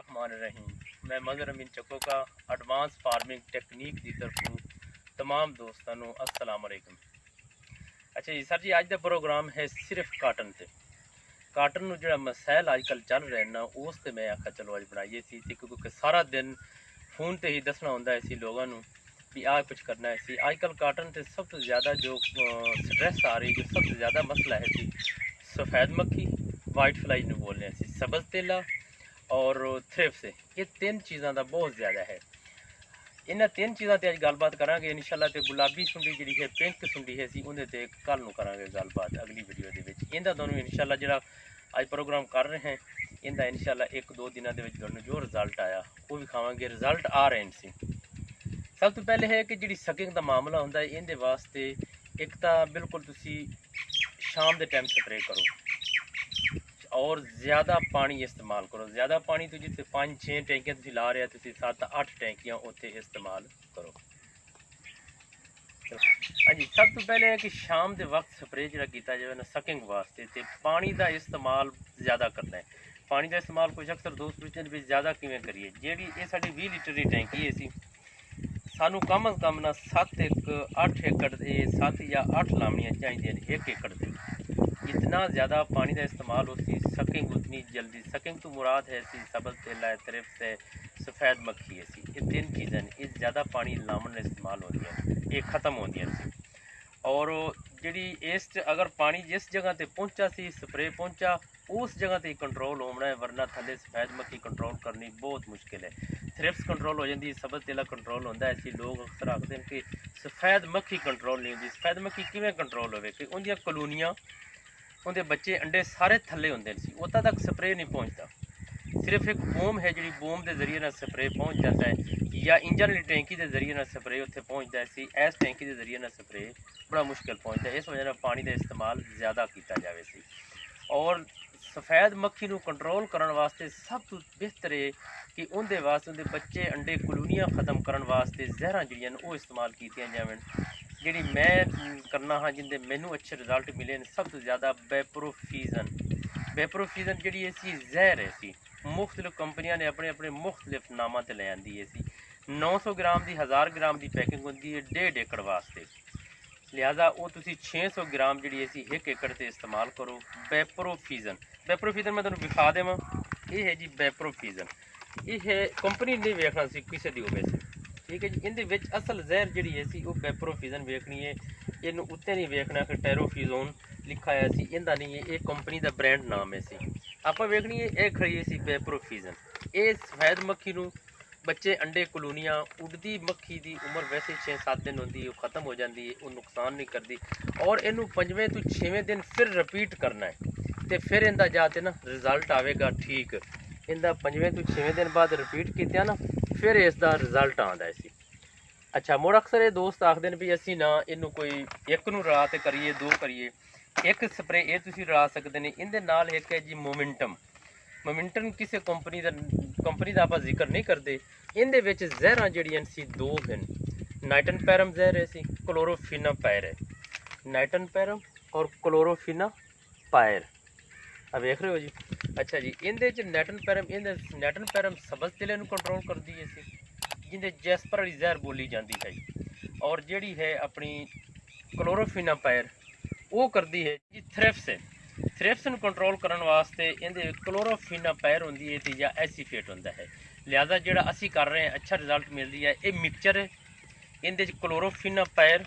बिस्मिल्लाहिर्रहमानिर्रहीम। मैं मज़हर अमीन चक्को का एडवांस फार्मिंग टेक्नीक की तरफों तमाम दोस्तों को अस्सलाम वालेकुम। अच्छा जी सर जी, अज का प्रोग्राम है सिर्फ काटन से। काटन में जो मसैल आजकल चल रहे हैं ना, उस ते मैं आखा चलो अज बनाइए सी, क्योंकि सारा दिन फोन ते ही दसना होंदा है सी लोगों को भी आ कुछ करना है सी। आजकल काटन से सब तो ज़्यादा जो स्ट्रेस आ रही, जो सबसे ज़्यादा मसला है सी सफ़ेद मक्खी, वाइट फ्लाई ने बोलने सी, सब्ज़ तेला और थ्रिप्स से। ये तीन चीज़ों का बहुत ज़्यादा है। इन्होंने तीन चीज़ों पर अज गलबात करा इंशाल्लाह। तो गुलाबी सुंडी जी है, पिंक सुंडी है सी, उन्हें कल करा गलबात अगली वीडियो के। इनका दोनों इंशाल्लाह जो अज प्रोग्राम कर रहे हैं, इनका इंशाल्लाह एक दो दिनों के जो रिजल्ट आया वो भी खावे। रिजल्ट आ रहे हैं सी। सब तो पहले है कि जी सकिंग का मामला होंगे, इनके वास्ते एक तो बिल्कुल तुसी शाम के टाइम स्प्रे करो और ज़्यादा पानी इस्तेमाल करो। ज़्यादा पानी तो जिथे 5-6 टैंकियां तुम ला रहे हो, तुम 7-8 टैंकियां उत्थे इस्तेमाल करो। हाँ जी, सब तो पहले है कि शाम के वक्त स्प्रे जो किया जाए ना सकिंग वास्ते, तो पानी का इस्तेमाल ज़्यादा करना है। पानी का इस्तेमाल कुछ अक्सर दोस्त पूछते भी ज़्यादा किमें करिए। जी ये साड़ी 20 लीटर की टैंकी है सी, सानू कम अज़ कम ना 7-8 एकड़ 7 या 8 लावनियाँ चाहिए 1 एकड़ से। जितना ज़्यादा पानी का इस्तेमाल होती सकिंग उतनी जल्दी। सकिंग तो मुराद है सी सब्ज़ तेला है, थ्रिप्स है, सफ़ेद मक्खी है सी। ये तीन चीज़ें ये ज़्यादा पानी लावन इस्तेमाल होती हैं, ये ख़त्म होती हैं। और जी इस अगर पानी जिस जगह पर पहुँचा सी स्प्रे पहुँचा उस जगह पर कंट्रोल होना है, वरना थले सफ़ेद मक्खी कंट्रोल करनी बहुत मुश्किल है। थ्रिप्स कंट्रोल हो जाती, सब्ज़ तेला कंट्रोल होता है। ऐसी लोग अक्सर आखते हैं कि सफ़ेद मक्खी कंट्रोल नहीं होती। सफ़ेद मक्खी किमें कंट्रोल हो कि उनकी कॉलोनियाँ, उनके बच्चे अंडे सारे थले होंगे सी, उतना तक स्प्रे नहीं पहुँचता। सिर्फ एक बूम है जी बूम के जरिए ना स्प्रे पहुँच जाता है, या इंजन वाली टैंकी के जरिए ना स्प्रे उत्थे पहुँचता है सी। इस टैंकी के जरिए ना स्प्रे बड़ा मुश्किल पहुँचता है। इस वजह पानी का इस्तेमाल ज़्यादा किया जाए सी। और सफ़ेद मक्खी को कंट्रोल करने वास्ते सब तो बेहतर है कि उनके वास्ते उनके बच्चे अंडे कॉलोनियाँ खत्म करने वास्ते जहर जी वो इस्तेमाल की जाए। जी मैं करना हाँ जिंदे मैनू अच्छे रिजल्ट मिले सब तो ज़्यादा वेपरोफिजन। वेपरोफिजन जी ऐसी जहर है सी, मुख्तलिफ कंपनियां ने अपने अपने मुख्तलिफ नामों से ले आंदी है सी। 900 ग्राम की 1000 ग्राम की पैकिंग होती है 1.5 एकड़ वास्ते। लिहाजा वो तुसी 600 ग्राम जी असी 1 एकड़ से इस्तेमाल करो। वेपरोफिजन, वेपरोफिजन मैं तुम्हें विखा देव। ये है जी वेपरोफिजन, ये है कंपनी नहीं वेखना सी किसी की हो वैसे, ठीक है जी। इनके असल जहर जी है वो वेपरोफिजन वेखनी है। इन उत्ते नहीं वेखना कि टेरोफिजोन लिखा है सी, इनका नहीं है, ये कंपनी का ब्रांड नाम है सी। आप वेखनी है ये खड़ी है सी वेपरोफिजन। ये सफेद मक्खी नू बच्चे अंडे कॉलोनियाँ, उड़दी मक्खी की उम्र वैसे 6-7 दिन होती है, वो खत्म हो जाती है, वो नुकसान नहीं करती। और इनू 5वें तो 6वें दिन फिर रिपीट करना है, तो फिर इनका जाते ना रिजल्ट आएगा ठीक। इनका 5वें तो 6वें दिन बाद रिपीट किया ना फिर इसका रिजल्ट आता है। अच्छा मुड़ अक्सर ये दोस्त आखते हैं भी असी ना इनू कोई एक नू रला ते करिए, 2 करिए। एक स्प्रे ये तुसी रला सकते हैं। इनके नाल एक है जी मोमेंटम। मोमेंटम किसी कंपनी का आप जिक्र नहीं करते। इनके जहर जड़ियाँ सी 2 हैं। नाइटन पैरम जहर है सी, क्लोरोफिना पायर है। नाइटन पैरम और क्लोरोफिना पायर अब देख रहे हो जी। अच्छा जी इनके नैटन पैरम, नैटन पैरम सब्ज़ तिले कंट्रोल कर दी है सी, जिंदे जैस्पर वाली जहर बोली जाती है। और जी है अपनी क्लोरोफिना पायर वो करती है जी थ्रिप्स है। थ्रिप्स कंट्रोल करने वास्ते इनके क्लोरोफिना पायर होंगी है या एसीफेट होंदा है। लिहाजा जो असी कर रहे हैं अच्छा रिजल्ट मिलती है। ये मिक्सचर है, इनके क्लोरोफिना पायर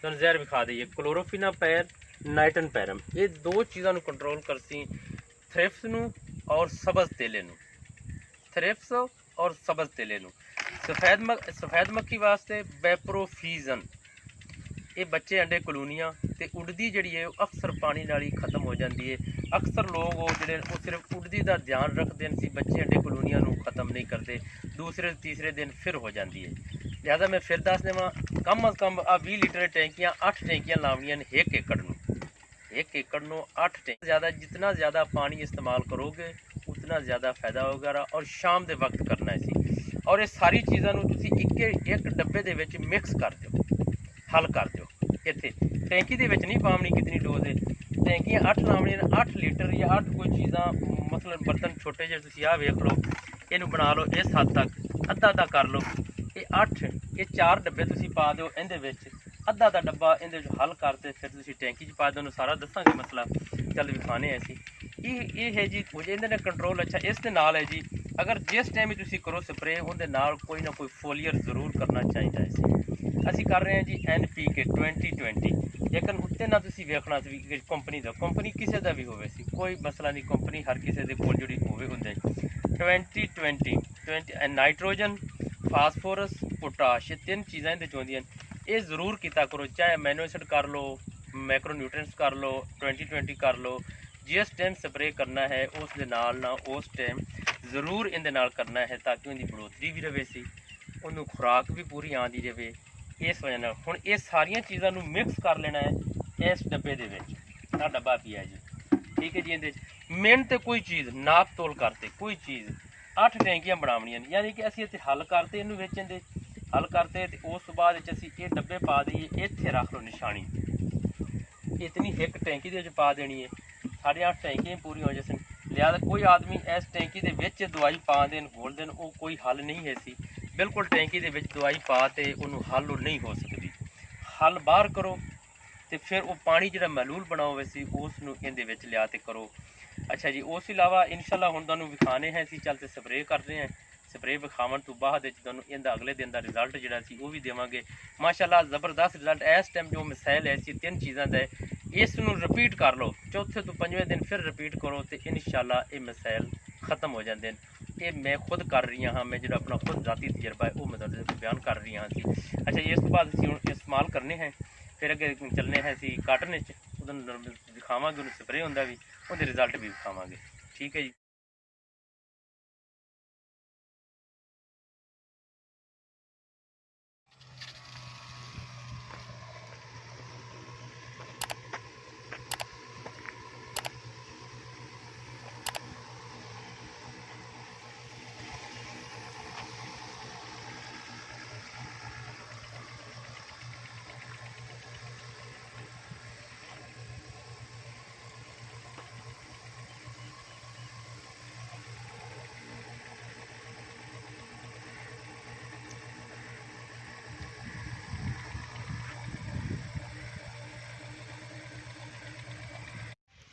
तुम जहर विखा दी है, क्लोरोफिना पायर, नाइटन पैरम, ये 2 चीज़ों कंट्रोल करती थ्रिप्स और सब्ज़ तेले। थ्रिप्स और सब्ज़ तेले सफ़ेद मक्खी वास्ते वेपरोफिजन। ये बच्चे अंडे कॉलोनियाँ तो उड़दी जी है अक्सर पानी नाल ही खत्म हो जाती है। अक्सर लोग वो जो सिर्फ उड़दी का ध्यान रखते हैं सी, बच्चे अंडे कॉलोनियाँ खत्म नहीं करते, दूसरे तीसरे दिन फिर हो जाती है। लिहाजा मैं फिर दस देव कम अज़ कम 20 लीटर टैंकियाँ 8 टैंकियाँ लावनियाँ 1 एकड़ में। 1 एकड़ में 8 टैंक ज़्यादा, जितना ज़्यादा पानी इस्तेमाल करोगे उतना ज़्यादा फायदा होगा। और शाम के वक्त करना है। और ये सारी चीज़ों एक डब्बे के मिक्स कर दो, हल कर दो। इतने टैंकी के नहीं पावनी कितनी डोज है, टैंकियाँ 8 लावनियाँ 8 लीटर या 8 कोई चीज़ा मतलब बर्तन छोटे जे तुम आ वेख लो, ਇਹਨੂੰ ਬਣਾ ਲਓ ਇਸ ਹੱਦ ਤੱਕ, ਅੱਧਾ ਅੱਧਾ ਕਰ ਲਓ। ਇਹ 8 ਇਹ 4 ਡੱਬੇ ਤੁਸੀਂ ਪਾ ਦਿਓ ਇਹਦੇ ਵਿੱਚ, ਅੱਧਾ ਦਾ ਡੱਬਾ ਇਹਦੇ ਵਿੱਚ ਹੱਲ ਕਰਤੇ ਫਿਰ ਤੁਸੀਂ ਟੈਂਕੀ 'ਚ ਪਾ ਦਿਓ। ਉਹਨੂੰ ਸਾਰਾ ਦੱਸਾਂਗੇ ਮਸਲਾ, ਚੱਲ ਵਿਖਾਣੇ ਅਸੀਂ। ਇਹ ਹੈ ਜੀ ਇਹਦੇ ਨਾਲ ਕੰਟਰੋਲ। ਅੱਛਾ ਇਸ ਦੇ ਨਾਲ ਹੈ ਜੀ, ਅਗਰ ਜਿਸ ਟਾਈਮ ਵੀ ਤੁਸੀਂ ਕਰੋ ਸਪਰੇ, ਉਹਦੇ ਨਾਲ ਕੋਈ ਨਾ ਕੋਈ ਫੋਲੀਅਰ ਜ਼ਰੂਰ ਕਰਨਾ ਚਾਹੀਦਾ ਹੈ। ਅਸੀਂ ਕਰ ਰਹੇ ਹਾਂ ਜੀ NPK 2020। ਲੇਕਿਨ ਉੱਤੇ ਨਾ ਤੁਸੀਂ ਵੇਖਣਾ ਸੀ ਕਿ ਕੰਪਨੀ ਦਾ, ਕੰਪਨੀ ਕਿਸੇ ਦਾ ਵੀ ਹੋਵੇ ਸੀ, ਕੋਈ ਮਸਲਾ ਨਹੀਂ, ਕੰਪਨੀ ਹਰ ਕਿਸੇ ਦੇ ਕੋਲ ਜਿਹੜੀ ਹੋਵੇ ਹੁੰਦੇ। 2020 ਨਾਈਟ੍ਰੋਜਨ, ਫਾਸਫੋਰਸ, ਪੋਟਾਸ਼, ਇਹ 3 ਚੀਜ਼ਾਂ ਇਹਦੇ 'ਚ ਆਉਂਦੀਆਂ। ਇਹ ਜ਼ਰੂਰ ਕੀਤਾ ਕਰੋ, ਚਾਹੇ ਅਮੀਨੋ ਐਸਿਡ ਕਰ ਲਓ, ਮੈਕਰੋ ਨਿਊਟ੍ਰੀਐਂਟਸ ਕਰ ਲਓ, 2020 ਕਰ ਲਓ। ਜਿਸ ਟਾਈਮ ਸਪਰੇ ਕਰਨਾ ਹੈ ਉਸ ਦੇ ਨਾਲ ਨਾ ਉਸ ਟਾਈਮ ਜ਼ਰੂਰ ਇਹਦੇ ਨਾਲ ਕਰਨਾ ਹੈ, ਤਾਂ ਕਿ ਉਹਦੀ ਬੜੋਤਰੀ ਵੀ ਰਹੇ ਸੀ, ਉਹਨੂੰ ਖੁਰਾਕ ਵੀ ਪੂਰੀ ਆਉਂਦੀ ਰਹੇ। ਇਸ ਵਜ੍ਹਾ ਨਾਲ ਹੁਣ ਇਹ ਸਾਰੀਆਂ ਚੀਜ਼ਾਂ ਨੂੰ ਮਿਕਸ ਕਰ ਲੈਣਾ ਹੈ ਇਸ ਡੱਬੇ ਦੇ ਵਿੱਚ। ਆਹ ਡੱਬਾ ਪਿਆ ਜੀ, ਠੀਕ ਹੈ ਜੀ। ਇਹਦੇ 'ਚ ਮਿਹਨਤ ਤੇ ਕੋਈ ਚੀਜ਼ ਨਾਪ ਤੋਲ ਕਰਤੇ, ਕੋਈ ਚੀਜ਼ 8 ਟੈਂਕੀਆਂ ਬਣਾਉਣੀਆਂ ਨੇ, ਯਾਨੀ ਕਿ ਅਸੀਂ ਇੱਥੇ ਹੱਲ ਕਰਤੇ ਇਹਨੂੰ ਵੇਚਣ ਦੇ, ਹੱਲ ਕਰਤੇ ਤੇ ਉਸ ਤੋਂ ਬਾਅਦ ਵਿੱਚ ਅਸੀਂ ਇਹ ਡੱਬੇ ਪਾ ਦਈਏ, ਇੱਥੇ ਰੱਖ ਲਓ ਨਿਸ਼ਾਨੀ। ਇਤਨੀ ਇੱਕ ਟੈਂਕੀ ਦੇ ਵਿੱਚ ਪਾ ਦੇਣੀ ਹੈ, 8.5 ਟੈਂਕੀਆਂ ਪੂਰੀਆਂ ਹੋ ਜਾਣ। ਲਿਆ ਕੋਈ ਆਦਮੀ ਇਸ ਟੈਂਕੀ ਦੇ ਵਿੱਚ ਦਵਾਈ ਪਾ ਦੇਣ, ਘੋਲ ਦੇਣ, ਉਹ ਕੋਈ ਹੱਲ ਨਹੀਂ ਹੈ ਸੀ। ਬਿਲਕੁਲ ਟੈਂਕੀ ਦੇ ਵਿੱਚ ਦਵਾਈ ਪਾ ਤੇ ਉਹਨੂੰ ਹੱਲ ਨਹੀਂ ਹੋ ਸਕਦੀ। ਹੱਲ ਬਾਹਰ ਕਰੋ ਤੇ ਫਿਰ ਉਹ ਪਾਣੀ ਜਿਹੜਾ ਮਹਿਲੂਲ ਬਣਾ ਹੋਵੇ ਸੀ ਉਸ ਨੂੰ ਇਹਦੇ ਵਿੱਚ ਲਿਆ ਤੇ ਕਰੋ। ਅੱਛਾ ਜੀ, ਉਸ ਤੋਂ ਇਲਾਵਾ ਇਨਸ਼ਾਅੱਲਾ ਹੁਣ ਤੁਹਾਨੂੰ ਵਿਖਾਣੇ ਹੈ ਅਸੀਂ ਚੱਲ ਤੇ ਸਪਰੇਅ ਕਰਦੇ ਹਾਂ। ਸਪਰੇਅ ਵਿਖਾਉਣ ਤੋਂ ਬਾਅਦ ਵਿੱਚ ਤੁਹਾਨੂੰ ਇਹਦਾ ਅਗਲੇ ਦਿਨ ਦਾ ਰਿਜ਼ਲਟ ਜਿਹੜਾ ਸੀ ਉਹ ਵੀ ਦੇਵਾਂਗੇ। ਮਾਸ਼ਾਅੱਲਾ ਜ਼ਬਰਦਸਤ ਰਿਜ਼ਲਟ। ਇਸ ਟਾਈਮ ਜੋ ਮਿਸਾਈਲ ਹੈ ਸੀ 3 ਚੀਜ਼ਾਂ ਦਾ, ਇਸ ਨੂੰ ਰਿਪੀਟ ਕਰ ਲਓ, ਚੌਥੇ ਤੋਂ 5ਵੇਂ ਦਿਨ ਫਿਰ ਰਿਪੀਟ ਕਰੋ ਤੇ ਇਨਸ਼ਾਅੱਲਾ ਇਹ ਮਿਸਾਈਲ ਖਤਮ ਹੋ ਜਾਂਦੇ ਨੇ। ਇਹ ਮੈਂ ਖੁਦ ਕਰ ਰਹੀ ਹਾਂ, ਮੈਂ ਜਿਹੜਾ ਆਪਣਾ ਖੁਦ ਜ਼ਾਤੀ ਤਜਰਬਾ ਹੈ ਉਹ ਮੈਂ ਤੁਹਾਡੇ ਬਿਆਨ ਕਰ ਰਹੀ ਹਾਂ ਸੀ। ਅੱਛਾ ਜੀ, ਇਸ ਤੋਂ ਬਾਅਦ ਅਸੀਂ ਹੁਣ ਇਸਤੇਮਾਲ ਕਰਨੇ ਹੈ, ਫਿਰ ਅੱਗੇ ਚੱਲਣੇ ਹੈ ਅਸੀਂ ਕਾਟਨ ਵਿੱਚ, ਉਹਨੂੰ ਦਿਖਾਵਾਂਗੇ, ਉਹਨੂੰ ਸਪਰੇਅ ਹੁੰਦਾ ਵੀ, ਉਹਦੇ ਰਿਜ਼ਲਟ ਵੀ ਦਿਖਾਵਾਂਗੇ। ਠੀਕ ਹੈ ਜੀ।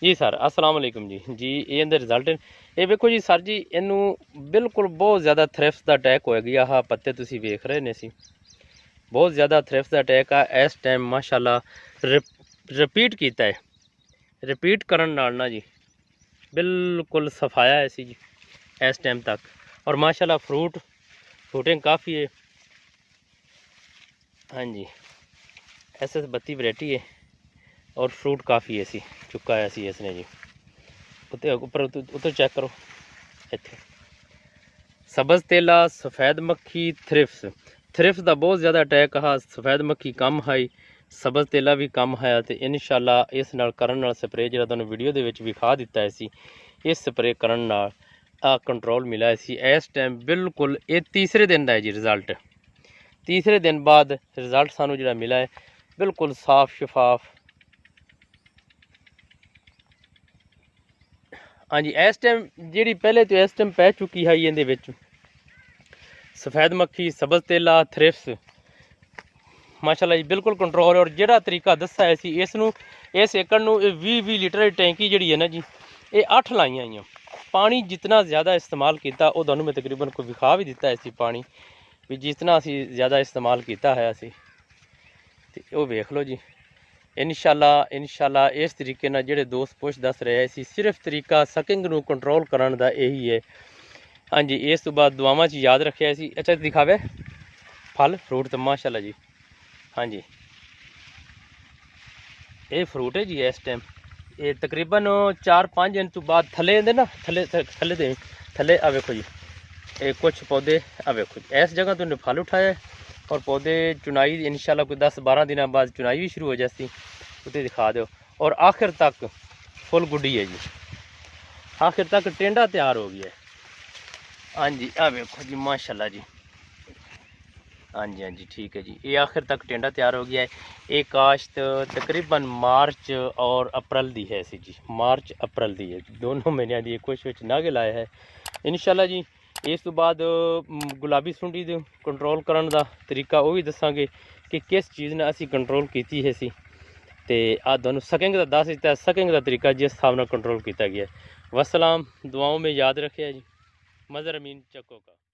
जी सर अस्सलाम वालेकुम जी ये इंदे रिजल्ट ये वेखो जी सर जी, इनू बिल्कुल बहुत ज़्यादा थ्रिप्स का अटैक हो गया। हाँ पत्ते तुसी वेख रहे ने सी, बहुत ज़्यादा थ्रिप्स का अटैक आ इस टाइम माशाल्लाह। रिपीट किया है, रिपीट करन नाल ना जी बिल्कुल सफाया है सी जी इस टाइम तक। और माशाल्लाह फ्रूटिंग काफ़ी है। हाँ जी, SS32 वैरायटी है और फ्रूट काफ़ी है सी चुका है सी इसने जी। उत्ते ऊपर उत्ते चेक करो, इत्थे सब्ज़ तेला, सफ़ेद मक्खी, थ्रिप्स का बहुत ज़्यादा अटैक हा। सफ़ेद मक्खी कम है, सब्ज़ तेला भी कम है। तो इंशाअल्लाह इस नाल करन नाल स्प्रे जिहड़ा तुहानूं वीडियो दे विच विखा दिता है सी, इस स्प्रे करन नाल आ कंट्रोल मिला है सी इस टाइम बिल्कुल। ये तीसरे दिन का है जी रिजल्ट, तीसरे दिन बाद रिजल्ट सानूं जिहड़ा मिला है बिल्कुल साफ शफाफ। हाँ जी, इस टाइम जी पहले तो इस टाइम पै चुकी है ये विच सफ़ेद मक्खी, सब्ज़ तेला, थ्रिप्स माशाल्लाह जी बिल्कुल कंट्रोल है। और जिहड़ा तरीका दस्सा है सी इसनूं इस एकड़ नूं 20-20 लीटर की टैंकी जिहड़ी है ना जी, ये 8 लाइयां आईयां। पानी जितना ज़्यादा इस्तेमाल किया वो तुहानूं मैं तकरीबन कोई विखा भी दिता है सी पानी भी, जितना असी ज़्यादा इस्तेमाल किया है असी ते वो वेख लो जी। इंशाअल्लाह इस तरीके नाल जिहड़े दोस्त पुछ दस रहे सी, सिर्फ तरीका सकिंग नूं कंट्रोल करन दा यही है। हाँ जी, इस तो बाद दुआवां च याद रखिया सी। अच्छा दिखावे फल फ्रूट तो माशाल्लाह जी। हाँ जी, ये फ्रूट है जी इस टाइम ये तकरीबन 4-5 दिन तो बाद थले ना थले आ वेखो जी, ये कुछ पौधे आ वेखो जी, इस जगह तो फल उठाया और पौधे चुनाई इंशाल्लाह कोई 10-12 दिन बाद चुनाई भी शुरू हो जाती, उसे दिखा दो। और आखिर तक फुल गुड्डी है जी, आखिर तक टेंडा तैयार हो गया है। हाँ जी, आ वेखो जी माशाल्लाह जी। हाँ जी हाँ जी, ठीक है जी, ये आखिर तक टेंडा तैयार हो गया है। ये काश्त तकरीबन मार्च और अप्रैल दी है सी जी, मार्च अप्रैल दी है, दोनों महीनों की कुछ नागे लाया है इंशाल्लाह जी। ਇਸ ਤੋਂ ਬਾਅਦ ਗੁਲਾਬੀ ਸੁੰਡੀ ਦੇ ਕੰਟਰੋਲ ਕਰਨ ਦਾ ਤਰੀਕਾ ਉਹ ਵੀ ਦੱਸਾਂਗੇ ਕਿ ਕਿਸ ਚੀਜ਼ ਨਾਲ ਅਸੀਂ ਕੰਟਰੋਲ ਕੀਤੀ ਹੈ ਸੀ। ਤੇ ਆ ਤੁਹਾਨੂੰ ਸਕਿੰਗ ਦਾ ਦੱਸ ਦਿੱਤਾ, ਸਕਿੰਗ ਦਾ ਤਰੀਕਾ ਜਿਸ ਹਿਸਾਬ ਨਾਲ ਕੰਟਰੋਲ ਕੀਤਾ ਗਿਆ। वसलाम, दुआओं में याद रखे जी। मज़हर अमीन चक्को का।